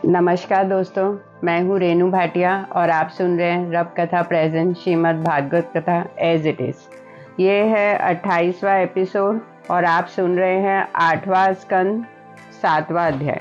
नमस्कार दोस्तों, मैं हूँ रेनू भाटिया और आप सुन रहे हैं रब कथा प्रेजेंट श्रीमद् भागवत कथा एज इट इज। ये है 28वां एपिसोड और आप सुन रहे हैं 8वां स्कंद 7वां अध्याय।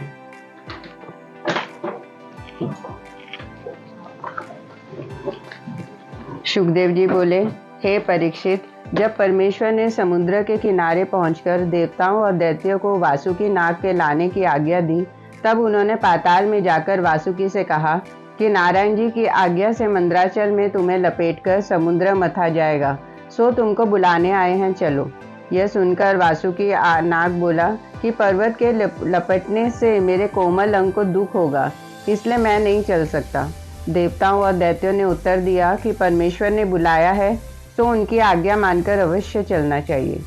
सुखदेव जी बोले, हे परीक्षित, जब परमेश्वर ने समुद्र के किनारे पहुंचकर देवताओं और दैत्यों को वासुकी नाग के लाने की आज्ञा दी, तब उन्होंने पाताल में जाकर वासुकी से कहा कि नारायण जी की आज्ञा से मंदराचल में तुम्हें लपेटकर समुद्र मथा जाएगा, सो तुमको बुलाने आए हैं, चलो। यह सुनकर वासुकी नाग बोला कि पर्वत के लपटने से मेरे कोमल अंग को दुख होगा, इसलिए मैं नहीं चल सकता। देवताओं और दैत्यों ने उत्तर दिया कि परमेश्वर ने बुलाया है तो उनकी आज्ञा मानकर अवश्य चलना चाहिए।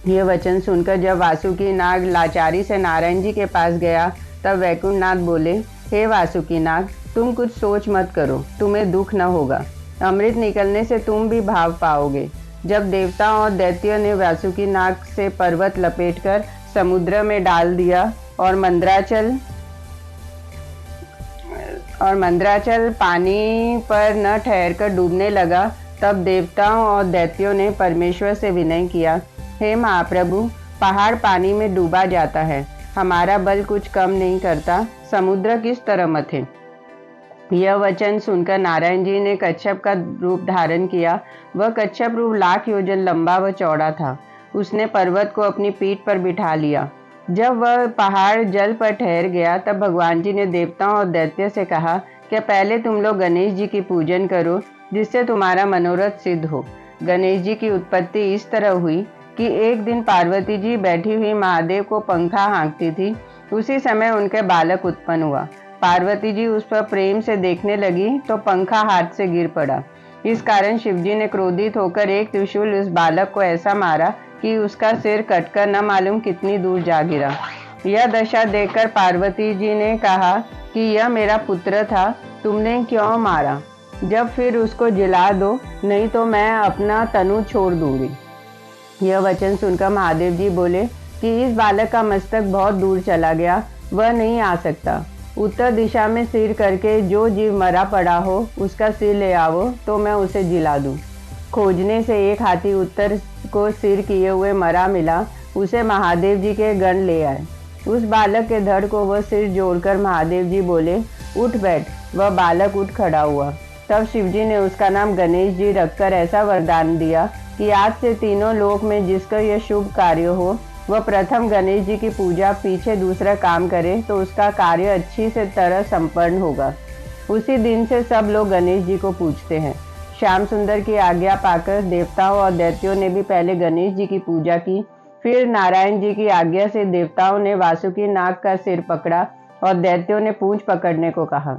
यह वचन सुनकर जब वासुकी नाग लाचारी से नारायण जी के पास गया, तब वैकुंठनाथ बोले, हे वासुकी नाग, तुम कुछ सोच मत करो, तुम्हें दुख न होगा। अमृत निकलने से तुम भी भाव पाओगे। जब देवताओं और दैत्यों ने वासुकी नाग से पर्वत लपेटकर समुद्र में डाल दिया और मंदराचल पानी पर न ठहरकर डूबने लगा, तब देवताओं और दैत्यों ने परमेश्वर से विनय किया, हे महाप्रभु, पहाड़ पानी में डूबा जाता है, हमारा बल कुछ कम नहीं करता, समुद्र किस तरह मथे। यह वचन सुनकर नारायण जी ने कच्छप का रूप धारण किया। वह कच्छप रूप 1,00,000 योजन लंबा व चौड़ा था। उसने पर्वत को अपनी पीठ पर बिठा लिया। जब वह पहाड़ जल पर ठहर गया, तब भगवान जी ने देवताओं और दैत्य से कहा, क्या पहले तुम लोग गणेश जी की पूजन करो, जिससे तुम्हारा मनोरथ सिद्ध हो। गणेश जी की उत्पत्ति इस तरह हुई कि एक दिन पार्वती जी बैठी हुई महादेव को पंखा हाँकती थी। उसी समय उनके बालक उत्पन्न हुआ। पार्वती जी उस पर प्रेम से देखने लगी तो पंखा हाथ से गिर पड़ा। इस कारण शिवजी ने क्रोधित होकर एक त्रिशूल उस बालक को ऐसा मारा कि उसका सिर कटकर न मालूम कितनी दूर जा गिरा। यह दशा देखकर पार्वती जी ने कहा कि यह मेरा पुत्र था, तुमने क्यों मारा? जब फिर उसको जिला दो, नहीं तो मैं अपना तनु छोड़ दूंगी। यह वचन सुनकर महादेव जी बोले कि इस बालक का मस्तक बहुत दूर चला गया, वह नहीं आ सकता। उत्तर दिशा में सिर करके जो जीव मरा पड़ा हो उसका सिर ले आओ तो मैं उसे जिला दूं। खोजने से एक हाथी उत्तर को सिर किए हुए मरा मिला। उसे महादेव जी के गण ले आए। उस बालक के धड़ को वह सिर जोड़कर महादेव जी बोले, उठ बैठ। वह बालक उठ खड़ा हुआ। तब शिवजी ने उसका नाम गणेश जी रखकर ऐसा वरदान दिया कि आज से तीनों लोक में जिसका यह शुभ कार्य हो, वह प्रथम गणेश जी की पूजा पीछे दूसरा काम करे तो उसका कार्य अच्छी से तरह संपन्न होगा। उसी दिन से सब लोग गणेश जी को पूजते हैं। श्याम सुंदर की आज्ञा पाकर देवताओं और दैत्यों ने भी पहले गणेश जी की पूजा की। फिर नारायण जी की आज्ञा से देवताओं ने वासुकी नाग का सिर पकड़ा और दैत्यों ने पूंछ पकड़ने को कहा।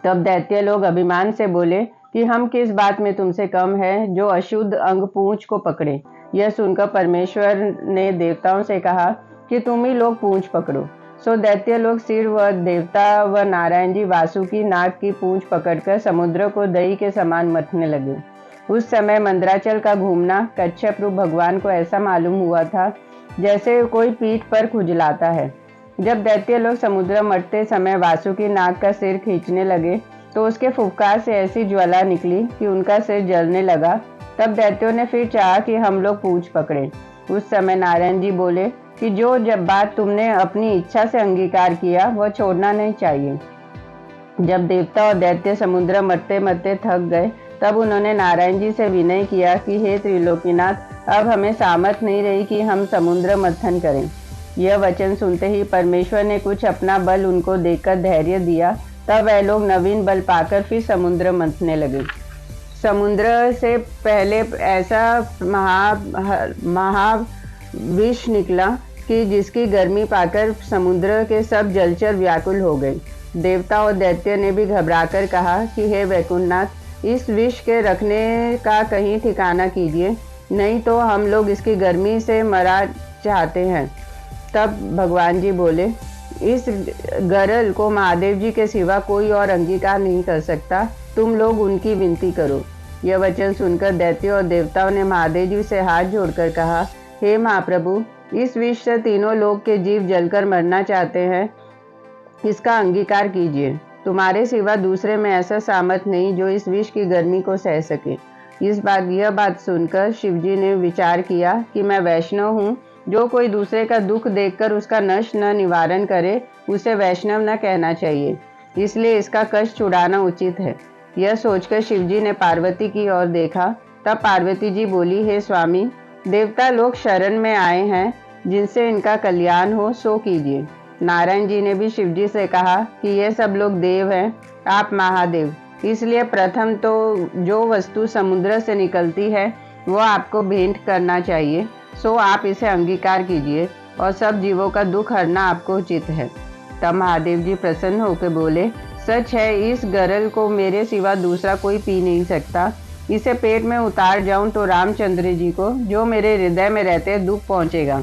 तब दैत्य लोग अभिमान से बोले कि हम किस बात में तुमसे कम है जो अशुद्ध अंग पूंछ को पकड़े। यह सुनकर परमेश्वर ने देवताओं से कहा कि तुम ही लोग पूंछ पकड़ो। सो दैत्य लोग सिर व देवता व नारायण जी वासुकी नाग की पूंछ पकड़कर समुद्र को दही के समान मथने लगे। उस समय मंदराचल का घूमना कच्छप रूप भगवान को ऐसा मालूम हुआ था जैसे कोई पीठ पर खुजलाता है। जब दैत्य लोग समुद्र मथते समय वासुकी नाग का सिर खींचने लगे तो उसके फुफकार से ऐसी ज्वाला निकली कि उनका सिर जलने लगा। तब दैत्यों ने फिर चाहा कि हम लोग पूंछ पकड़े। उस समय नारायण जी बोले कि जो जब बात तुमने अपनी इच्छा से अंगीकार किया वह छोड़ना नहीं चाहिए। जब देवता और दैत्य समुद्र मरते मरते थक गए, तब उन्होंने नारायण जी से विनय किया कि हे त्रिलोकीनाथ, अब हमें सामर्थ नहीं रही कि हम समुद्र मंथन करें। यह वचन सुनते ही परमेश्वर ने कुछ अपना बल उनको देकर धैर्य दिया। तब वह लोग नवीन बल पाकर फिर समुद्र मंथने लगे। समुद्र से पहले ऐसा महाविष निकला कि जिसकी गर्मी पाकर समुद्र के सब जलचर व्याकुल हो गए। देवता और दैत्य ने भी घबराकर कहा कि हे वैकुंठनाथ, इस विष के रखने का कहीं ठिकाना कीजिए, नहीं तो हम लोग इसकी गर्मी से मरा चाहते हैं। तब भगवान जी बोले, इस गरल को महादेव जी के सिवा कोई और अंगीकार नहीं कर सकता, तुम लोग उनकी विनती करो। यह वचन सुनकर दैत्यों और देवताओं ने महादेव जी से हाथ जोड़कर कहा, हे महाप्रभु, इस विष से तीनों लोक के जीव जलकर मरना चाहते हैं, इसका अंगीकार कीजिए। तुम्हारे सिवा दूसरे में ऐसा सामर्थ्य नहीं जो इस विष की गर्मी को सह सके। यह बात सुनकर शिवजी ने विचार किया कि मैं वैष्णव हूँ, जो कोई दूसरे का दुख देखकर उसका नष्ट न निवारण करे उसे वैष्णव न कहना चाहिए, इसलिए इसका कष्ट छुड़ाना उचित है। यह सोचकर शिवजी ने पार्वती की ओर देखा। तब पार्वती जी बोली, हे स्वामी, देवता लोग शरण में आए हैं, जिनसे इनका कल्याण हो सो कीजिए। नारायण जी ने भी शिवजी से कहा कि ये सब लोग देव हैं, आप महादेव, इसलिए प्रथम तो जो वस्तु समुद्र से निकलती है वो आपको भेंट करना चाहिए, सो आप इसे अंगीकार कीजिए और सब जीवों का दुख हरना आपको उचित है। तब महादेव जी प्रसन्न होकर बोले, सच है, इस गरल को मेरे सिवा दूसरा कोई पी नहीं सकता। इसे पेट में उतार जाऊं तो रामचंद्र जी को, जो मेरे हृदय में रहते, दुख पहुंचेगा,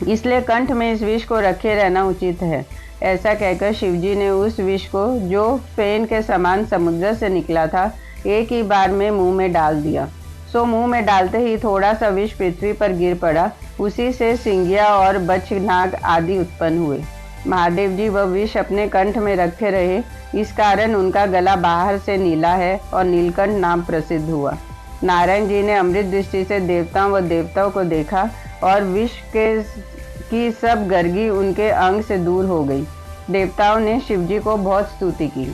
इसलिए कंठ में इस विष को रखे रहना उचित है। ऐसा कहकर शिवजी ने उस विष को, जो फेन के समान समुद्र से निकला था, एक ही बार में मुंह में डाल दिया। सो मुंह में डालते ही थोड़ा सा विष पृथ्वी पर गिर पड़ा। उसी से सिंगिया और बछनाग आदि उत्पन्न हुए। महादेव जी वह विष अपने कंठ में रखे रहे, इस कारण उनका गला बाहर से नीला है और नीलकंठ नाम प्रसिद्ध हुआ। नारायण जी ने अमृत दृष्टि से देवताओं को देखा और विष की सब गर्गी उनके अंग से दूर हो गई। देवताओं ने शिवजी को बहुत स्तुति की।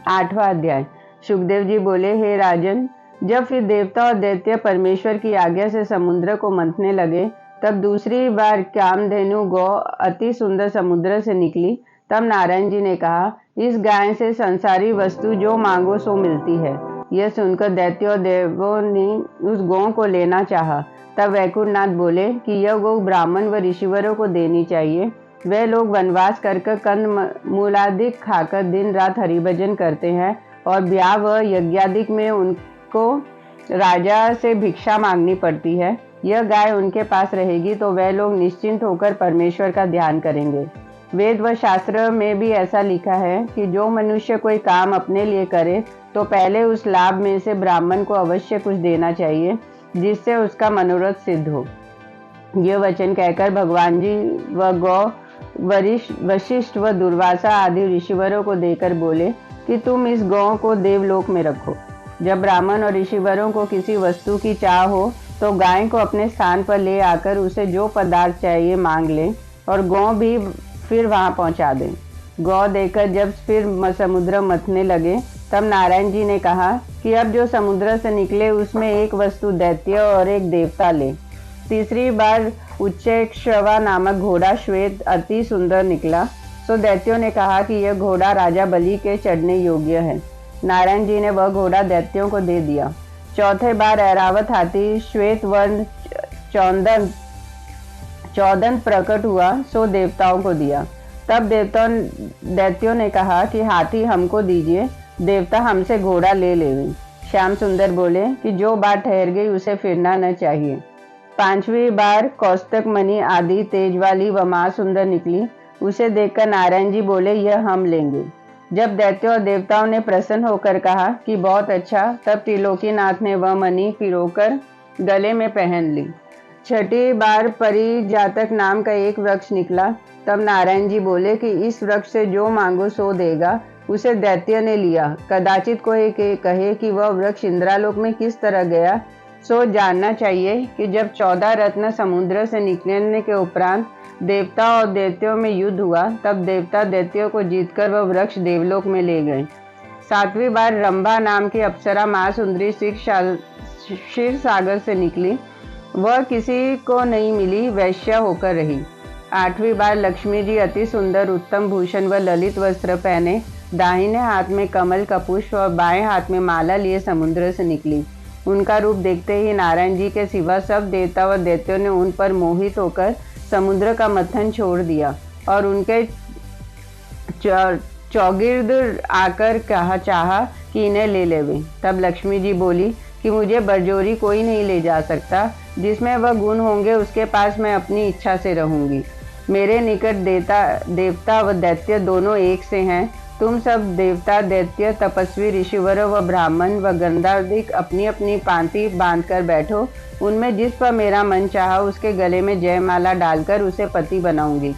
8वां अध्याय। सुखदेव जी बोले, हे राजन, जब फिर देवता और दैत्य परमेश्वर की आज्ञा से समुद्र को मंथने लगे, तब दूसरी बार कामधेनु गौ अति सुंदर समुद्र से निकली। तब नारायण जी ने कहा, इस गाय से संसारी वस्तु जो मांगो सो मिलती है। यह सुनकर दैत्यों और देवों ने उस गौ को लेना चाहा। तब वैकुंठनाथ बोले कि यह गौ ब्राह्मण व ऋषिवरों को देनी चाहिए। वे लोग वनवास कर कंद मूलादिक खाकर दिन रात हरिभजन करते हैं और ब्याह व यज्ञादिक में उनको राजा से भिक्षा मांगनी पड़ती है। यह गाय उनके पास रहेगी तो वे लोग निश्चिंत होकर परमेश्वर का ध्यान करेंगे। वेद व शास्त्र में भी ऐसा लिखा है कि जो मनुष्य कोई काम अपने लिए करे तो पहले उस लाभ में से ब्राह्मण को अवश्य कुछ देना चाहिए, जिससे उसका मनोरथ सिद्ध हो। यह वचन कहकर भगवान जी व गौ वशिष्ठ व दुर्वासा आदि ऋषिवरों को देकर बोले कि तुम इस गौ को देवलोक में रखो। जब ब्राह्मण और ऋषिवरों को किसी वस्तु की चाह हो तो गाय को अपने स्थान पर ले आकर उसे जो पदार्थ चाहिए मांग लें और गौ भी फिर वहां पहुंचा दें। गौ देकर जब फिर समुद्र मथने लगे, तब नारायण जी ने कहा कि अब जो समुद्र से निकले उसमें एक वस्तु दैत्य और एक देवता ले। तीसरी बार उच्चैश्रवा नामक घोड़ा श्वेत अति सुंदर निकला। सो दैत्यों ने कहा कि यह घोड़ा राजा बलि के चढ़ने योग्य है। नारायण जी ने वह घोड़ा दैत्यों को दे दिया। चौथे बार ऐरावत हाथी श्वेत वर्ण चौदन प्रकट हुआ, सो देवताओं को दिया। तब दैत्यों ने कहा कि हाथी हमको दीजिए, देवता हमसे घोड़ा ले लेवें। श्याम सुंदर बोले कि जो बात ठहर गई उसे फिरना न चाहिए। 5वीं बार कौस्तक मणि आदि तेज वाली व महासुंदर निकली। उसे देखकर नारायण जी बोले, यह हम लेंगे। जब दैत्यों और देवताओं ने प्रसन्न होकर कहा कि बहुत अच्छा, तब त्रिलोकीनाथ ने वह मणि पिरोकर गले में पहन ली। 6ठी बार परिजातक नाम का एक वृक्ष निकला। तब नारायण जी बोले कि इस वृक्ष से जो मांगो सो देगा। उसे दैत्य ने लिया। कदाचित कोई कहे कि वह वृक्ष इंद्रालोक में किस तरह गया, सो जानना चाहिए कि जब 14 रत्न समुद्र से निकलने के उपरांत देवता और दैत्यों में युद्ध हुआ, तब देवता दैत्यों को जीतकर वह वृक्ष देवलोक में ले गए। 7वीं बार रंभा नाम की अप्सरा महासुंदरी क्षीर सागर से निकली। वह किसी को नहीं मिली, वैश्या होकर रही। 8वीं बार लक्ष्मी जी अति सुंदर उत्तम भूषण व ललित वस्त्र पहने, दाहिने हाथ में कमल का पुष्प और बाएं हाथ में माला लिए समुद्र से निकली। उनका रूप देखते ही नारायण जी के सिवा सब देवता व दैत्यों ने उन पर मोहित होकर समुद्र का मंथन छोड़ दिया और उनके चौगिर्द आकर चाहा कि इन्हें ले लेवे। तब लक्ष्मी जी बोली कि मुझे बरजोरी कोई नहीं ले जा सकता, जिसमें वह गुण होंगे उसके पास मैं अपनी इच्छा से रहूंगी। मेरे निकट देवता व दैत्य दोनों एक से हैं। तुम सब देवता, दैत्य, तपस्वी, ऋषिवर व ब्राह्मण व गंधर्विक अपनी अपनी पांति बांधकर बैठो। उनमें जिस पर मेरा मन चाहा उसके गले में जयमाला डालकर उसे पति बनाऊंगी।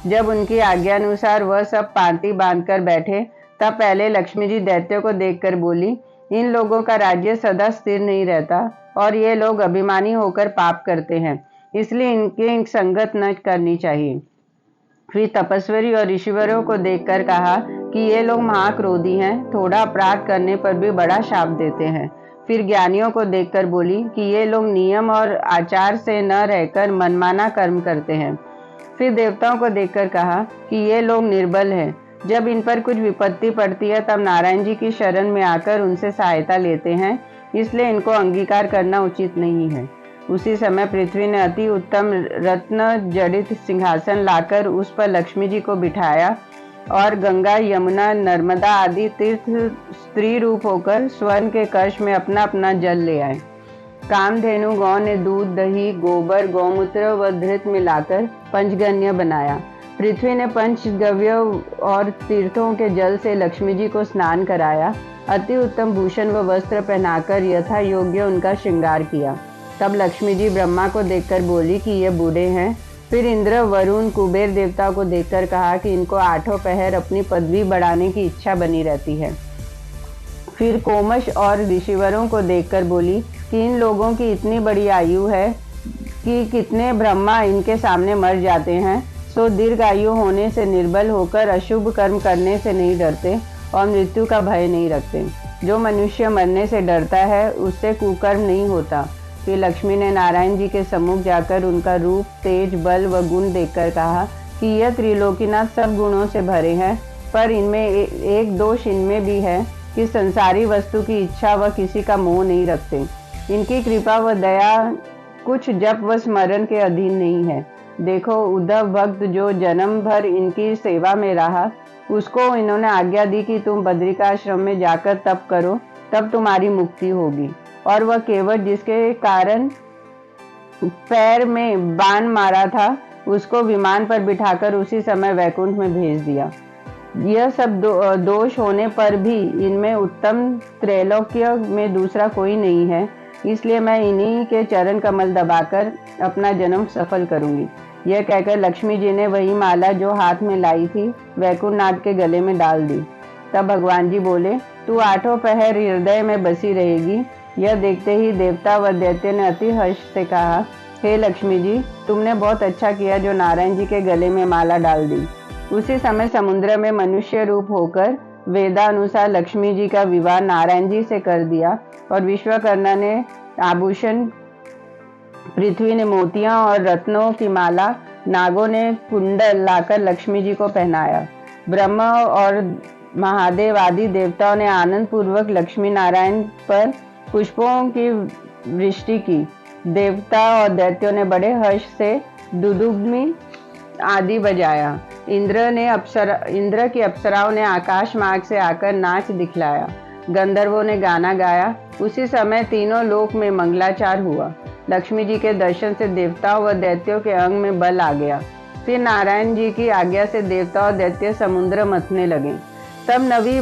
जब उनकी आज्ञानुसार वह सब पांति बांधकर बैठे, तब पहले लक्ष्मी जी दैत्यों को देखकर बोली, इन लोगों का राज्य सदा स्थिर नहीं रहता और ये लोग अभिमानी होकर पाप करते हैं, इसलिए इनके संगत न करनी चाहिए। फिर तपस्वी और ऋषिवरों को देखकर कहा कि ये लोग महाक्रोधी हैं, थोड़ा अपराध करने पर भी बड़ा शाप देते हैं। फिर ज्ञानियों को देखकर बोली कि ये लोग नियम और आचार से न रहकर मनमाना कर्म करते हैं। फिर देवताओं को देखकर कहा कि ये लोग निर्बल हैं, जब इन पर कुछ विपत्ति पड़ती है तब नारायण जी की शरण में आकर उनसे सहायता लेते हैं, इसलिए इनको अंगीकार करना उचित नहीं है। उसी समय पृथ्वी ने अति उत्तम रत्न जड़ित सिंहासन लाकर उस पर लक्ष्मी जी को बिठाया और गंगा, यमुना, नर्मदा आदि तीर्थ स्त्री रूप होकर स्वर्ण के कलश में अपना अपना जल ले आए। कामधेनु गौ ने दूध, दही, गोबर, गौमूत्र व घृत मिलाकर पंचगन्य बनाया। पृथ्वी ने पंचगव्य और तीर्थों के जल से लक्ष्मी जी को स्नान कराया। अति उत्तम भूषण व वस्त्र पहनाकर यथा योग्य उनका श्रृंगार किया। तब लक्ष्मी जी ब्रह्मा को देखकर बोली कि ये बूढ़े हैं। फिर इंद्र, वरुण, कुबेर देवताओं को देखकर कहा कि इनको 8 पहर अपनी पदवी बढ़ाने की इच्छा बनी रहती है। फिर कोमश और ऋषिवरों को देखकर बोली कि इन लोगों की इतनी बड़ी आयु है कि कितने ब्रह्मा इनके सामने मर जाते हैं, सो दीर्घ आयु होने से निर्बल होकर अशुभ कर्म करने से नहीं डरते और मृत्यु का भय नहीं रखते। जो मनुष्य मरने से डरता है उससे कुकर्म नहीं होता। फिर लक्ष्मी ने नारायण जी के सम्मुख जाकर उनका रूप, तेज, बल व गुण देखकर कहा कि यह त्रिलोकीनाथ सब गुणों से भरे हैं, पर इनमें एक दोष इनमें भी है कि संसारी वस्तु की इच्छा व किसी का मोह नहीं रखते। इनकी कृपा व दया कुछ जप व स्मरण के अधीन नहीं है। देखो, उद्धव भक्त जो जन्म भर इनकी सेवा में रहा, उसको इन्होंने आज्ञा दी कि तुम बद्रिकाश्रम में जाकर तप करो, तब तुम्हारी मुक्ति होगी। और वह केवट जिसके कारण पैर में बाण मारा था, उसको विमान पर बिठाकर उसी समय वैकुंठ में भेज दिया। यह सब दोष होने पर भी इनमें उत्तम त्रैलोक्य में दूसरा कोई नहीं है, इसलिए मैं इन्हीं के चरण कमल दबाकर अपना जन्म सफल करूंगी। यह कहकर लक्ष्मी जी ने वही माला जो हाथ में लाई थी वैकुंठ नाथ के गले में डाल दी। तब भगवान जी बोले, तू 8 पहर हृदय में बसी रहेगी। यह देखते ही देवता व दैत्य ने अति हर्ष से कहा, हे लक्ष्मी जी, तुमने बहुत अच्छा किया जो नारायण जी के गले में माला डाल दी। उसी समय समुद्र में मनुष्य रूप होकर वेदानुसार लक्ष्मी जी का विवाह नारायण जी से कर दिया और विश्वकर्मा ने आभूषण, पृथ्वी ने मोतियां और रत्नों की माला, नागों ने कुंडल लाकर लक्ष्मी जी को पहनाया। ब्रह्मा और महादेव आदि देवताओं ने आनंद पूर्वक लक्ष्मी नारायण पर पुष्पों की वृष्टि की। देवता और दैत्यों ने बड़े हर्ष से दुदुग्नि आदि बजाया। इंद्र की अप्सराओं ने आकाश मार्ग से आकर नाच दिखलाया। गंधर्वों ने गाना गाया। उसी समय तीनों लोक में मंगलाचार हुआ। लक्ष्मी जी के दर्शन से देवताओं व दैत्यों के अंग में बल आ गया। फिर नारायण जी की आज्ञा से देवता और दैत्य समुद्र मथने लगे। तब नवी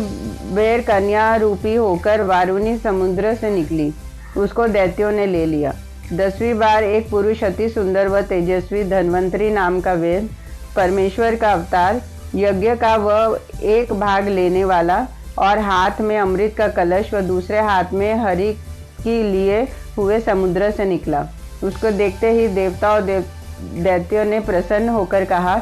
बेर कन्या रूपी होकर वारुणी समुद्र से निकली, उसको दैत्यों ने ले लिया। 10वीं बार एक पुरुष अति सुंदर व तेजस्वी धन्वंतरी नाम का वेद, परमेश्वर का अवतार, यज्ञ का वह एक भाग लेने वाला और हाथ में अमृत का कलश व दूसरे हाथ में हरि की लिए हुए समुद्र से निकला। उसको देखते ही देवता और दैत्यों ने प्रसन्न होकर कहा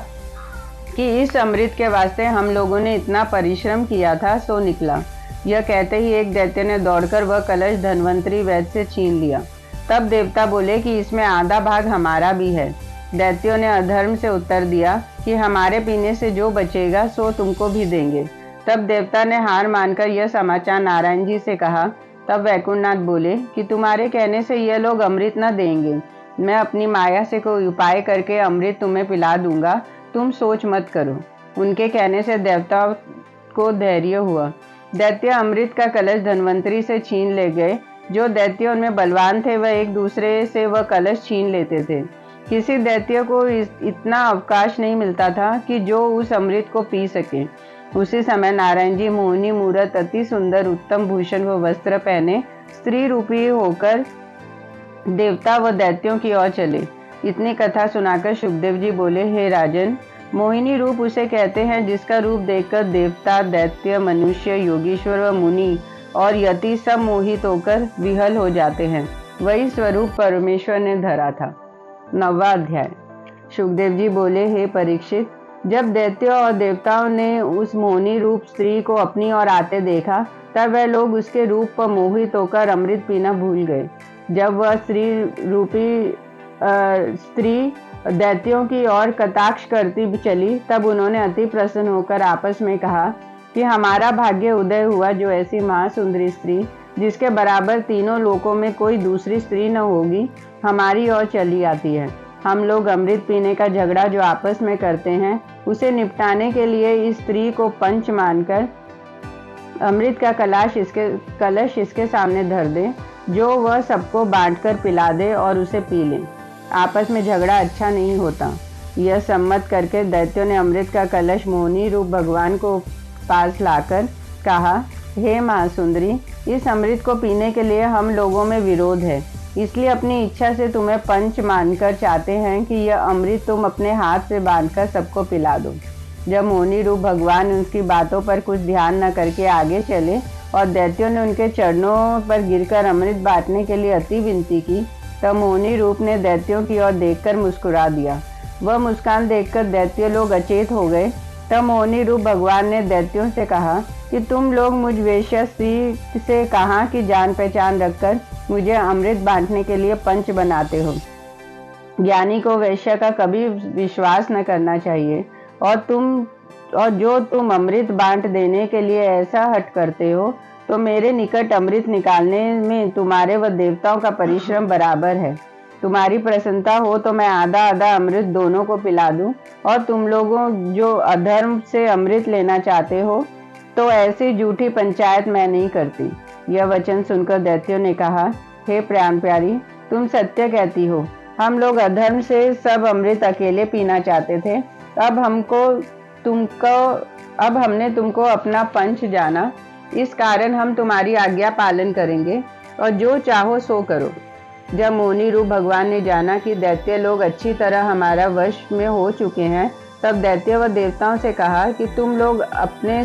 कि इस अमृत के वास्ते हम लोगों ने इतना परिश्रम किया था, सो निकला। यह कहते ही एक दैत्य ने दौड़कर वह कलश धन्वंतरी वैद्य से छीन लिया। तब देवता बोले कि इसमें आधा भाग हमारा भी है। दैत्यों ने अधर्म से उत्तर दिया कि हमारे पीने से जो बचेगा सो तुमको भी देंगे। तब देवता ने हार मानकर यह समाचार नारायण जी से कहा। तब वैकुंठनाथ बोले कि तुम्हारे कहने से यह लोग अमृत न देंगे, मैं अपनी माया से कोई उपाय करके अमृत तुम्हें पिला दूंगा, तुम सोच मत करो। उनके कहने से देवताओं को धैर्य हुआ। दैत्य अमृत का कलश धन्वंतरी से छीन ले गए। जो दैत्य उनमें बलवान थे वह एक दूसरे से वह कलश छीन लेते थे। किसी दैत्य को इतना अवकाश नहीं मिलता था कि जो उस अमृत को पी सके। उसी समय नारायण जी मोहिनी मूरत, अति सुंदर उत्तम भूषण व वस्त्र पहने स्त्री रूपी होकर देवता व दैत्यों की ओर चले। इतनी कथा सुनाकर सुखदेव जी बोले, हे राजन, मोहिनी रूप उसे कहते हैं जिसका रूप देखकर देवता, दैत्य, मनुष्य, योगीश्वर व मुनि और यति सब मोहित होकर विहल हो जाते हैं। वही स्वरूप परमेश्वर ने धरा था। 9वां अध्याय। सुखदेव जी बोले, हे परीक्षित, जब दैत्यों और देवताओं ने उस मोहिनी रूप स्त्री को अपनी ओर आते देखा, तब वह लोग उसके रूप पर मोहित होकर अमृत पीना भूल गए। जब वह स्त्री दैत्यों की ओर कटाक्ष करती चली, तब उन्होंने अति प्रसन्न होकर आपस में कहा कि हमारा भाग्य उदय हुआ जो ऐसी महासुंदरी स्त्री, जिसके बराबर तीनों लोकों में कोई दूसरी स्त्री न होगी, हमारी ओर चली आती है। हम लोग अमृत पीने का झगड़ा जो आपस में करते हैं, उसे निपटाने के लिए इस स्त्री को पंच मानकर अमृत का कलश इसके सामने धर दे, जो वह सबको बांटकर पिला दे और उसे पी ले। आपस में झगड़ा अच्छा नहीं होता। यह सम्मत करके दैत्यों ने अमृत का कलश मोहिनी रूप भगवान को पास लाकर कहा, हे महासुंदरी, इस अमृत को पीने के लिए हम लोगों में विरोध है, इसलिए अपनी इच्छा से तुम्हें पंच मानकर चाहते हैं कि यह अमृत तुम अपने हाथ से बांधकर सबको पिला दो। जब मोहिनी रूप भगवान उनकी बातों पर कुछ ध्यान न करके आगे चले और दैत्यों ने उनके चरणों पर गिरकर अमृत बांटने के लिए अति विनती की, तब मोहिनी रूप ने दैत्यों की ओर देखकर मुस्कुरा दिया। वह मुस्कान देखकर दैत्य लोग अचेत हो गए। तब मोहिनी रूप भगवान ने दैत्यों से कहा कि तुम लोग मुझ वेश्या स्त्री से कहाँ की जान पहचान रखकर मुझे अमृत बांटने के लिए पंच बनाते हो। ज्ञानी को वेश्या का कभी विश्वास न करना चाहिए, और जो तुम अमृत बांट देने के लिए ऐसा हट करते हो, तो मेरे निकट अमृत निकालने में तुम्हारे व देवताओं का परिश्रम बराबर है। तुम्हारी प्रसन्नता हो तो मैं आधा आधा अमृत दोनों को पिला दूं, और तुम लोगों जो अधर्म से अमृत लेना चाहते हो, तो ऐसी झूठी पंचायत मैं नहीं करती। यह वचन सुनकर दैत्यों ने कहा, हे प्राण प्यारी, तुम सत्य कहती हो। हम लोग अधर्म से सब अमृत अकेले पीना चाहते थे। अब हमने तुमको अपना पंच जाना, इस कारण हम तुम्हारी आज्ञा पालन करेंगे और जो चाहो सो करो। जब मोहिनी रूप भगवान ने जाना कि दैत्य लोग अच्छी तरह हमारा वश में हो चुके हैं, तब दैत्य व देवताओं से कहा कि तुम लोग अपने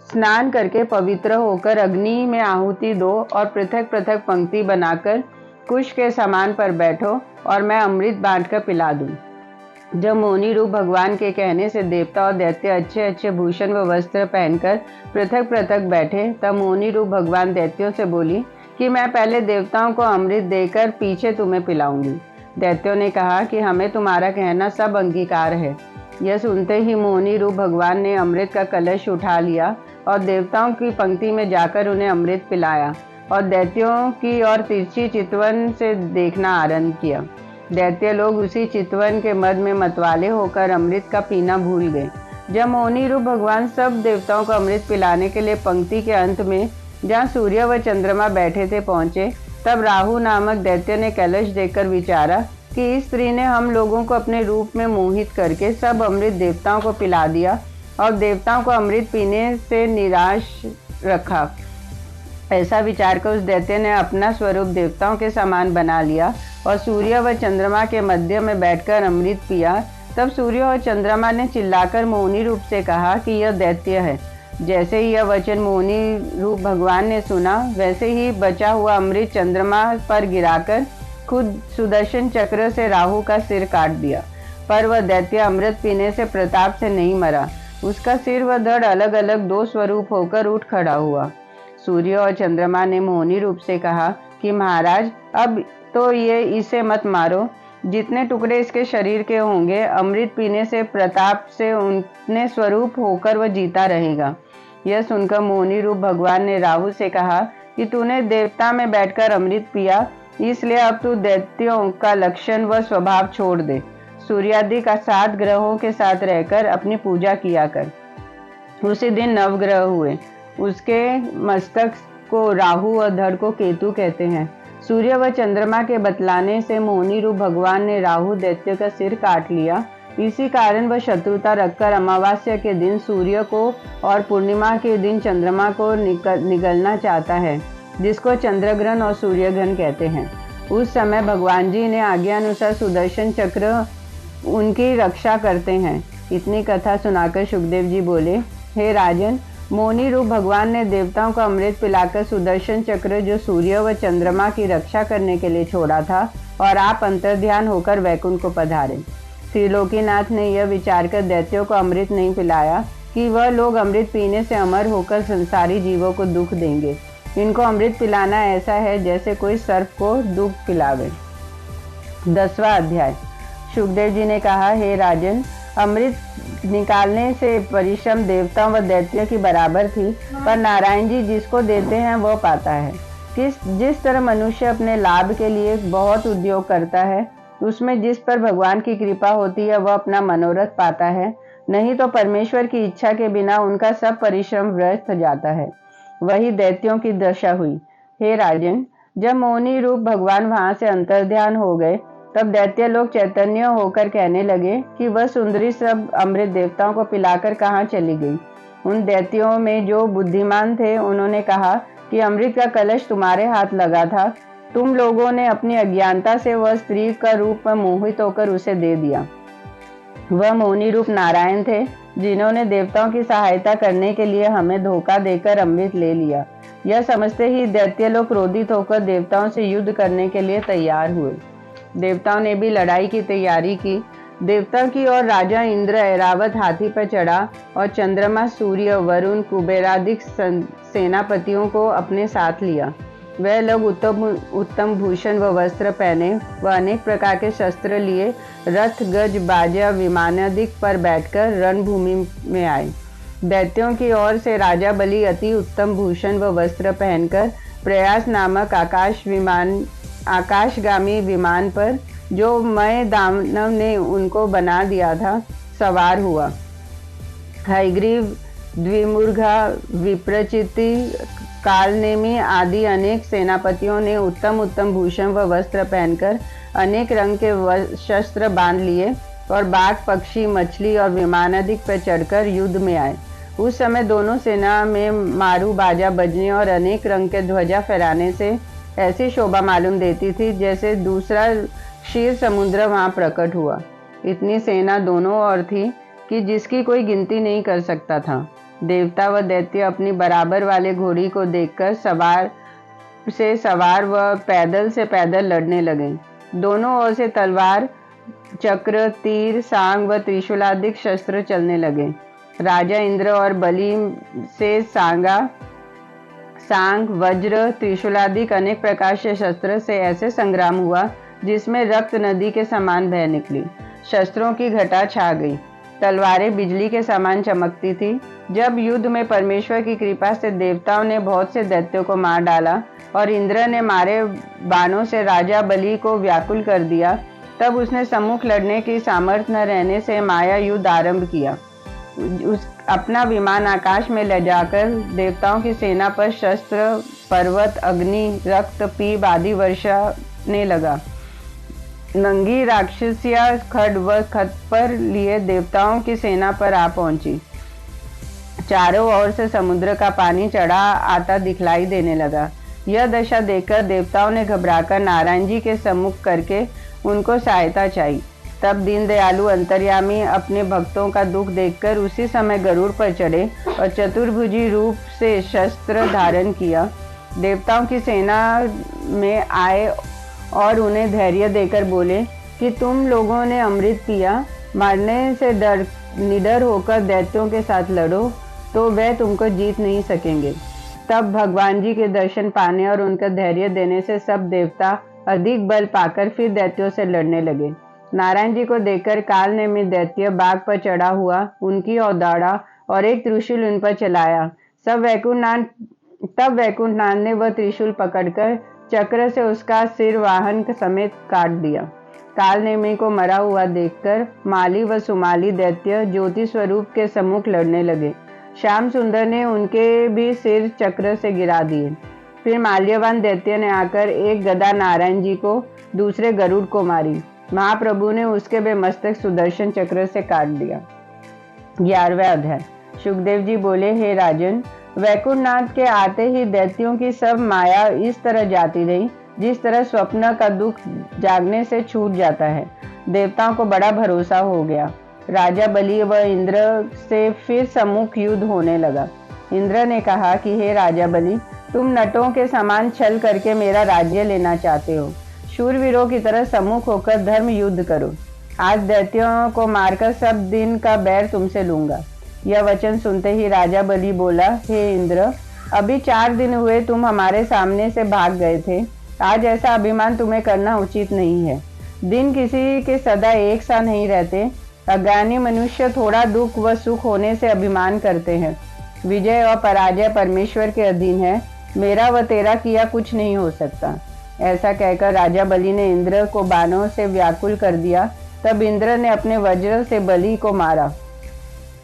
स्नान करके पवित्र होकर अग्नि में आहुति दो और पृथक पृथक पंक्ति बनाकर कुश के समान पर बैठो और मैं अमृत बांटकर पिला दूं। जब मोहिनी रूप भगवान के कहने से देवता और दैत्य अच्छे अच्छे भूषण व वस्त्र पहनकर पृथक पृथक बैठे, तब मोहिनी रूप भगवान दैत्यों से बोली कि मैं पहले देवताओं को अमृत देकर पीछे तुम्हें पिलाऊंगी। दैत्यों ने कहा कि हमें तुम्हारा कहना सब अंगीकार है। यह सुनते ही मोहिनी रूप भगवान ने अमृत का कलश उठा लिया और देवताओं की पंक्ति में जाकर उन्हें अमृत पिलाया और दैत्यों की ओर तिरछी चितवन से देखना आरंभ किया। दैत्य लोग उसी चितवन के मद में मतवाले होकर अमृत का पीना भूल गए। जब मोहिनी रूप भगवान सब देवताओं को अमृत पिलाने के लिए पंक्ति के अंत में, जहाँ सूर्य व चंद्रमा बैठे थे, पहुँचे, तब राहु नामक दैत्य ने कलश देखकर विचारा कि इस स्त्री ने हम लोगों को अपने रूप में मोहित करके सब अमृत देवताओं को पिला दिया और देवताओं को अमृत पीने से निराश रखा। ऐसा विचार कर उस दैत्य ने अपना स्वरूप देवताओं के समान बना लिया और सूर्य व चंद्रमा के मध्य में बैठकर अमृत पिया। तब सूर्य और चंद्रमा ने चिल्लाकर मोहिनी रूप से कहा कि यह दैत्य है। जैसे ही यह वचन मोहिनी रूप भगवान ने सुना, वैसे ही बचा हुआ अमृत चंद्रमा पर गिराकर खुद सुदर्शन चक्र से राहु का सिर काट दिया। पर वह दैत्य अमृत पीने से प्रताप से नहीं मरा। उसका सिर व धड़ अलग अलग दो स्वरूप होकर उठ खड़ा हुआ। सूर्य और चंद्रमा ने मोहिनी रूप से कहा कि महाराज, अब तो इसे मत मारो। जितने टुकड़े इसके शरीर के होंगे, अमृत पीने से प्रताप से उतने स्वरूप होकर वह जीता रहेगा। यह सुनकर मोहिनी रूप भगवान ने राहु से कहा कि तूने देवता में बैठकर अमृत पिया, इसलिए अब तू दैत्यों का लक्षण व स्वभाव छोड़ दे। सूर्यादि का 7 ग्रहों के साथ रहकर अपनी पूजा किया कर। उसी दिन 9 ग्रह हुए। उसके मस्तक को राहु और धड़ को केतु कहते हैं। सूर्य व चंद्रमा के बतलाने से मोहिनी रूप भगवान ने राहु दैत्य का सिर काट लिया। इसी कारण वह शत्रुता रखकर अमावस्या के दिन सूर्य को और पूर्णिमा के दिन चंद्रमा को निगलना चाहता है, जिसको चंद्रग्रहण और सूर्यग्रहण कहते हैं। उस समय भगवान जी ने आज्ञा अनुसार सुदर्शन चक्र उनकी रक्षा करते हैं। इतनी कथा सुनाकर सुखदेव जी बोले, हे राजन, मोनी रूप भगवान ने देवताओं को अमृत पिलाकर सुदर्शन चक्र जो सूर्य व चंद्रमा की रक्षा करने के लिए छोड़ा था और आप अंतर्ध्यान होकर वैकुंठ को पधारे। त्रिलोकीनाथ ने यह विचार कर दैत्यों को अमृत नहीं पिलाया कि वह लोग अमृत पीने से अमर होकर संसारी जीवों को दुख देंगे। इनको अमृत पिलाना ऐसा है जैसे कोई सर्प को दुख पिलावे। 10वां अध्याय। सुखदेव जी ने कहा, हे राजन, अमृत निकालने से परिश्रम देवताओं व दैत्यों की बराबर थी, पर नारायण जी जिसको देते हैं वह पाता है। जिस तरह मनुष्य अपने लाभ के लिए बहुत उद्योग करता है, उसमें जिस पर भगवान की कृपा होती है वह अपना मनोरथ पाता है, नहीं तो परमेश्वर की इच्छा के बिना उनका सब परिश्रम व्यर्थ जाता है। वही दैत्यों की दशा हुई। हे राजन, जब मोहिनी रूप भगवान वहां से अंतर्ध्यान हो गए, तब दैत्य लोग चैतन्य होकर कहने लगे कि वह सुंदरी सब अमृत देवताओं को पिलाकर कहाँ चली गई। उन दैत्यों में जो बुद्धिमान थे, उन्होंने कहा कि अमृत का कलश तुम्हारे हाथ लगा था, तुम लोगों ने अपनी अज्ञानता से वह स्त्री का रूप में मोहित होकर उसे दे दिया। वह मोहिनी रूप नारायण थे, जिन्होंने देवताओं की सहायता करने के लिए हमें धोखा देकर अमृत ले लिया। यह समझते ही दैत्य लोग क्रोधित होकर देवताओं से युद्ध करने के लिए तैयार हुए। देवताओं ने भी लड़ाई की तैयारी की। देवताओं की ओर राजा इंद्र ऐरावत हाथी पर चढ़ा और चंद्रमा, सूर्य, वरुण, कुबेरादि सेनापतियों को अपने साथ लिया। वह लोग उत्तम भूषण व वस्त्र पहने व अनेक प्रकार के शस्त्र लिए रथ, गज, बाजा, विमानादिक पर बैठकर रणभूमि में आए। दैत्यों की ओर से राजा बलि अति उत्तम भूषण व वस्त्र पहनकर प्रयास नामक आकाशगामी विमान पर, जो मय दानव ने उनको बना दिया था, सवार हुआ। हयग्रीव, द्विमुर्गा, विप्रचिति, कालनेमी आदि अनेक सेनापतियों ने उत्तम उत्तम भूषण व वस्त्र पहनकर अनेक रंग के शस्त्र बांध लिए और बाघ, पक्षी, मछली और विमानादिक पर चढ़कर युद्ध में आए। उस समय दोनों सेना में मारू बाजा बजने और अनेक रंग के ध्वजा फहराने से ऐसी शोभा मालूम देती थी जैसे दूसरा क्षीर समुद्र वहां प्रकट हुआ। इतनी सेना दोनों ओर थी कि जिसकी कोई गिनती नहीं कर सकता था। देवता व दैत्य अपनी बराबर वाले घोड़ी को देखकर सवार व पैदल से पैदल लड़ने लगे। दोनों ओर से तलवार, चक्र, तीर, सांग व त्रिशूलादिक शस्त्र चलने लगे। राजा इंद्र और बलि से सांग, वज्र, त्रिशूलादिक अनेक प्रकार के शस्त्र से ऐसे संग्राम हुआ जिसमें रक्त नदी के समान बह निकली। शस्त्रों की घटा छा गई। तलवारें बिजली के समान चमकती थी। जब युद्ध में परमेश्वर की कृपा से देवताओं ने बहुत से दैत्यों को मार डाला और इंद्र ने मारे बाणों से राजा बलि को व्याकुल कर दिया, तब उसने सम्मुख लड़ने की सामर्थ्य न रहने से माया युद्ध आरंभ किया। अपना विमान आकाश में ले जाकर देवताओं की सेना पर शस्त्र, पर्वत, अग्नि, रक्त, पीप आदि वर्षाने लगा। नंगी राक्षसिया खड्ग व खप्पर लिए देवताओं की सेना पर आ पहुंची। चारों ओर से समुद्र का पानी चढ़ा आता दिखलाई देने लगा। यह दशा देखकर देवताओं ने घबराकर नारायण जी के सम्मुख करके उनको सहायता चाहिए। तब दीनदयालु अंतर्यामी अपने भक्तों का दुख देखकर उसी समय गरुड़ पर चढ़े और चतुर्भुजी रूप से शस्त्र धारण किया। देवताओं की सेना में आए और उन्हें धैर्य देकर बोले कि तुम लोगों ने अमृत पिया, मारने से निडर होकर दैत्यों के साथ लड़ो तो वह तुमको जीत नहीं सकेंगे। तब भगवान जी के दर्शन पाने और उनका धैर्य देने से सब देवता अधिक बल पाकर फिर दैत्यों से लड़ने लगे। नारायण जी को देखकर कालनेमी दैत्य बाघ पर चढ़ा हुआ उनकी ओर दौड़ा और एक त्रिशूल उन पर चलाया। तब वैकुंठनाथ ने वह त्रिशूल पकड़कर चक्र से उसका सिर वाहन समेत काट दिया। कालनेमी को मरा हुआ देखकर माली व सुमाली दैत्य ज्योति स्वरूप के सम्मुख लड़ने लगे। श्याम सुंदर ने उनके भी सिर चक्र से गिरा दिए। फिर माल्यवान दैत्य ने आकर एक गदा नारायण जी को, दूसरे गरुड़ को मारी। महाप्रभु ने उसके भी मस्तक सुदर्शन चक्र से काट दिया। 11वां अध्याय। सुखदेव जी बोले, हे राजन, वैकुंठनाथ के आते ही दैत्यों की सब माया इस तरह जाती रही जिस तरह स्वप्न का दुख जागने से छूट जाता है। देवताओं को बड़ा भरोसा हो गया। राजा बलि व इंद्र से फिर सम्मुख युद्ध होने लगा। इंद्र ने कहा कि हे राजा बलि, तुम नटों के समान छल करके मेरा राज्य लेना चाहते हो। शूरवीरों की तरह सम्मुख होकर धर्म युद्ध करो। आज दैत्यों को मारकर सब दिन का बैर तुमसे लूंगा। यह वचन सुनते ही राजा बलि बोला, हे इंद्र, अभी 4 दिन हुए तुम हमारे सामने से भाग गए थे। आज ऐसा अभिमान तुम्हें करना उचित नहीं है। दिन किसी के सदा एक सा नहीं रहते। अज्ञानी मनुष्य थोड़ा दुख व सुख होने से अभिमान करते हैं। विजय और पराजय परमेश्वर के अधीन है। मेरा व तेरा किया कुछ नहीं हो सकता। ऐसा कहकर राजा बलि ने इंद्र को बाणों से व्याकुल कर दिया। तब इंद्र ने अपने वज्र से बलि को मारा।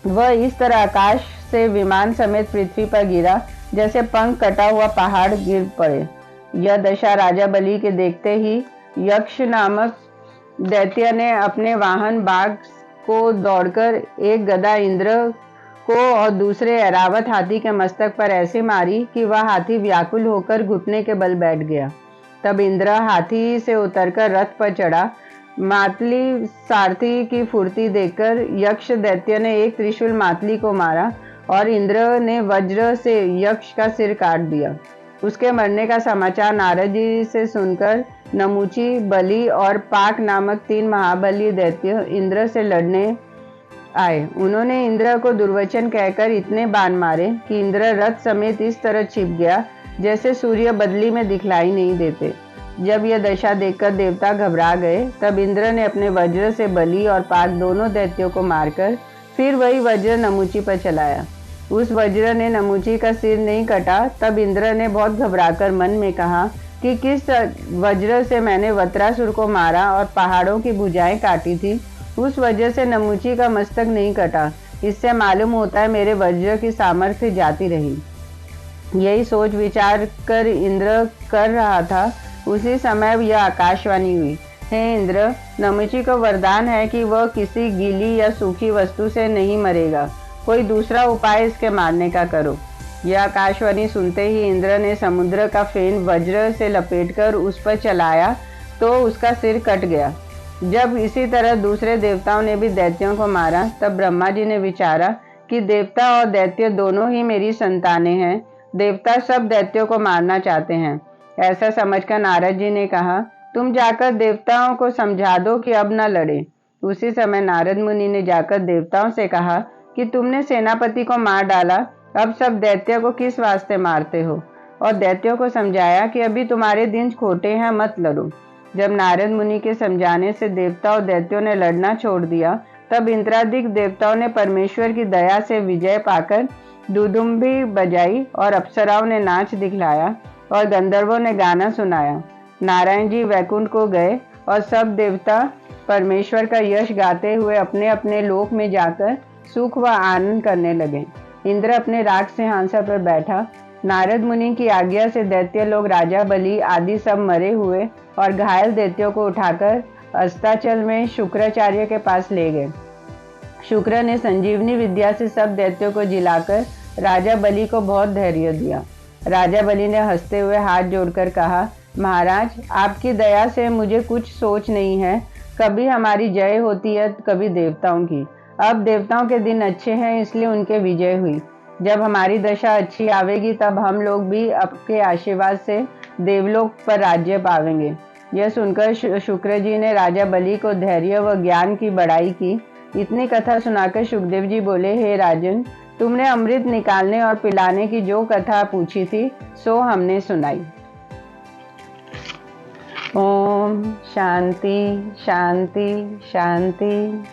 वह इस तरह आकाश से विमान समेत पृथ्वी पर गिरा जैसे पंख कटा हुआ पहाड़ गिर पड़े। यह दशा राजा बलि के देखते ही यक्ष नामक दैत्य ने अपने वाहन बाघ को दौड़कर एक गदा इंद्र को और दूसरे ऐरावत हाथी के मस्तक पर ऐसे मारी कि वह हाथी व्याकुल होकर घुटने के बल बैठ गया। तब इंद्र हाथी से उतरकर रथ पर चढ़ा। मातली सारथी की फुर्ती देखकर यक्ष दैत्य ने एक त्रिशूल मातली को मारा और इंद्र ने वज्र से यक्ष का सिर काट दिया। उसके मरने का समाचार नारद जी से सुनकर नमुची, बलि और पाक नामक 3 महाबली दैत्य इंद्र से लड़ने आए। उन्होंने इंद्र को दुर्वचन कहकर इतने बाण मारे कि इंद्र रथ समेत इस तरह छिप गया जैसे सूर्य बदली में दिखलाई नहीं देते। जब यह दशा देखकर देवता घबरा गए, तब इंद्र ने अपने वज्र से बलि और पाक दोनों दैत्यों को मारकर फिर वही वज्र नमुची पर चलाया। उस वज्र ने नमुची का सिर नहीं कटा। तब इंद्र ने बहुत घबराकर मन में कहा कि किस वज्र से मैंने वत्रासुर को मारा और पहाड़ों की भुजाएं काटी थी, उस वजह से नमुची का मस्तक नहीं कटा। इससे मालूम होता है मेरे वज्र की सामर्थ्य जाती रही। यही सोच विचार कर इंद्र कर रहा था। उसी समय यह आकाशवाणी हुई, हे इंद्र, नमुची को वरदान है कि वह किसी गीली या सूखी वस्तु से नहीं मरेगा। कोई दूसरा उपाय इसके मारने का करो। यह आकाशवाणी सुनते ही इंद्र ने समुद्र का फेन वज्र से लपेटकर उस पर चलाया तो उसका सिर कट गया। जब इसी तरह दूसरे देवताओं ने भी दैत्यों को मारा, तब ब्रह्मा जी ने विचारा कि देवता और दैत्य दोनों ही मेरी संतानें हैं। देवता सब दैत्यों को मारना चाहते हैं। ऐसा समझकर नारद जी ने कहा, तुम जाकर देवताओं को समझा दो कि अब न लड़े। उसी समय नारद मुनि ने जाकर देवताओं से कहा कि तुमने सेनापति को मार डाला, अब सब दैत्य को किस वास्ते मारते हो? और दैत्यों को समझाया कि अभी तुम्हारे दिन खोटे हैं, मत लड़ो। जब नारद मुनि के समझाने से देवता और दैत्यों ने लड़ना छोड़ दिया, तब इंद्रादिक देवताओं ने परमेश्वर की दया से विजय पाकर दुदुम्भी बजाई और अप्सराओं ने नाच दिखलाया और गंधर्वों ने गाना सुनाया। नारायण जी वैकुंठ को गए और सब देवता परमेश्वर का यश गाते हुए अपने अपने लोक में जाकर सुख व आनंद करने लगे। इंद्र अपने राज सिंहासन पर बैठा। नारद मुनि की आज्ञा से दैत्य लोग राजा बलि आदि सब मरे हुए और घायल दैत्यों को उठाकर अस्ताचल में शुक्राचार्य के पास ले गए। शुक्र ने संजीवनी विद्या से सब दैत्यों को जिलाकर राजा बलि को बहुत धैर्य दिया। राजा बलि ने हंसते हुए हाथ जोड़कर कहा, महाराज, आपकी दया से मुझे कुछ सोच नहीं है। कभी हमारी जय होती है, कभी देवताओं की। अब देवताओं के दिन अच्छे हैं, इसलिए उनके विजय हुई। जब हमारी दशा अच्छी आवेगी, तब हम लोग भी आपके आशीर्वाद से देवलोक पर राज्य पावेंगे। यह सुनकर शुक्र जी ने राजा बलि को धैर्य व ज्ञान की बड़ाई की। इतनी कथा सुनाकर सुखदेव जी बोले, हे राजन, तुमने अमृत निकालने और पिलाने की जो कथा पूछी थी, सो हमने सुनाई। ओम शांति शांति शांति।